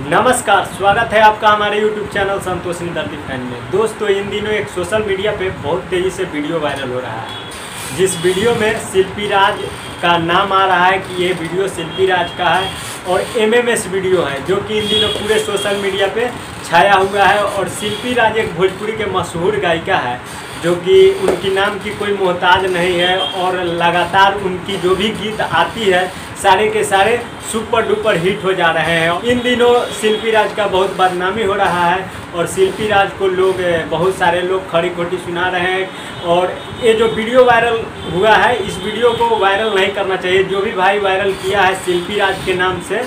नमस्कार, स्वागत है आपका हमारे YouTube चैनल संतोष दर्दी फैन में। दोस्तों, इन दिनों एक सोशल मीडिया पे बहुत तेज़ी से वीडियो वायरल हो रहा है, जिस वीडियो में शिल्पी राज का नाम आ रहा है कि ये वीडियो शिल्पी राज का है और MMS वीडियो है, जो कि इन दिनों पूरे सोशल मीडिया पे छाया हुआ है। और शिल्पी राज एक भोजपुरी के मशहूर गायिका है, जो कि उनकी नाम की कोई मोहताज नहीं है और लगातार उनकी जो भी गीत आती है सारे के सारे सुपर डुपर हिट हो जा रहे हैं। इन दिनों शिल्पी राज का बहुत बदनामी हो रहा है और शिल्पी राज को बहुत सारे लोग खरी खोटी सुना रहे हैं। और ये जो वीडियो वायरल हुआ है, इस वीडियो को वायरल नहीं करना चाहिए। जो भी भाई वायरल किया है शिल्पी राज के नाम से,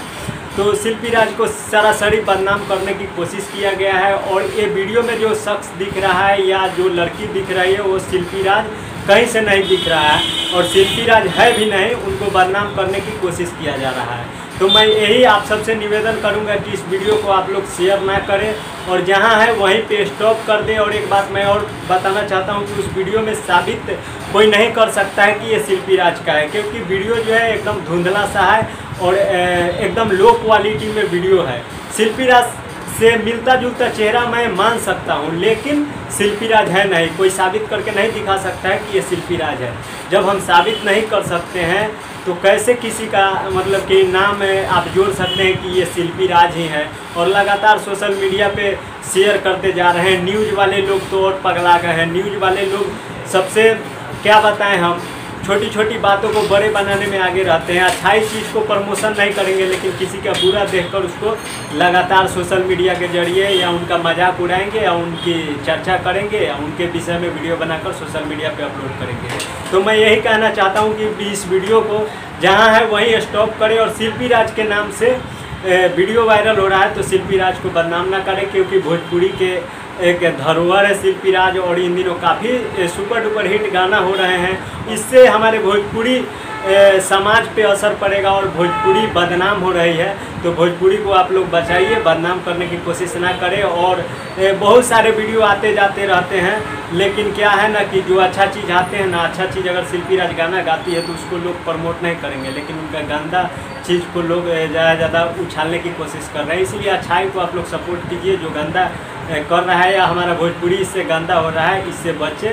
तो शिल्पी राज को सरासरी बदनाम करने की कोशिश किया गया है। और ये वीडियो में जो शख्स दिख रहा है या जो लड़की दिख रही है, वो शिल्पी राज कहीं से नहीं दिख रहा है और शिल्पी राज है भी नहीं, उनको बदनाम करने की कोशिश किया जा रहा है। तो मैं यही आप सबसे निवेदन करूंगा कि इस वीडियो को आप लोग शेयर ना करें और जहां है वहीं पे स्टॉप कर दें। और एक बात मैं और बताना चाहता हूं कि उस वीडियो में साबित कोई नहीं कर सकता है कि ये शिल्पी राज का है, क्योंकि वीडियो जो है एकदम धुंधला सा है और एकदम लो क्वालिटी में वीडियो है। शिल्पी राज से मिलता जुलता चेहरा मैं मान सकता हूं, लेकिन शिल्पी राज है नहीं। कोई साबित करके नहीं दिखा सकता है कि ये शिल्पी राज है। जब हम साबित नहीं कर सकते हैं तो कैसे किसी का मतलब कि नाम आप जोड़ सकते हैं कि ये शिल्पी राज ही है। और लगातार सोशल मीडिया पे शेयर करते जा रहे हैं। न्यूज़ वाले लोग तो और पगला गए हैं। न्यूज़ वाले लोग सबसे क्या बताएं, हम छोटी छोटी बातों को बड़े बनाने में आगे रहते हैं। अच्छाई चीज़ को प्रमोशन नहीं करेंगे, लेकिन किसी का बुरा देखकर उसको लगातार सोशल मीडिया के जरिए या उनका मजाक उड़ाएंगे या उनकी चर्चा करेंगे या उनके विषय में वीडियो बनाकर सोशल मीडिया पे अपलोड करेंगे। तो मैं यही कहना चाहता हूँ कि इस वीडियो को जहाँ है वहीं स्टॉप करें और शिल्पी राज के नाम से वीडियो वायरल हो रहा है तो शिल्पी राज को बदनाम ना करें, क्योंकि भोजपुरी के एक धरोहर है शिल्पी राज। और इन दिनों काफ़ी सुपर डुपर हिट गाना हो रहे हैं। इससे हमारे भोजपुरी समाज पे असर पड़ेगा और भोजपुरी बदनाम हो रही है। तो भोजपुरी को आप लोग बचाइए, बदनाम करने की कोशिश ना करें। और बहुत सारे वीडियो आते जाते रहते हैं, लेकिन क्या है ना कि जो अच्छा चीज़ आते हैं ना, अच्छा चीज़ अगर शिल्पी राज गाना गाती है तो उसको लोग प्रमोट नहीं करेंगे, लेकिन उनका गंदा चीज़ को लोग ज़्यादा उछालने की कोशिश कर रहे हैं। इसलिए अच्छाई को आप लोग सपोर्ट कीजिए। जो गंदा कर रहा है या हमारा भोजपुरी इससे गंदा हो रहा है, इससे बचे।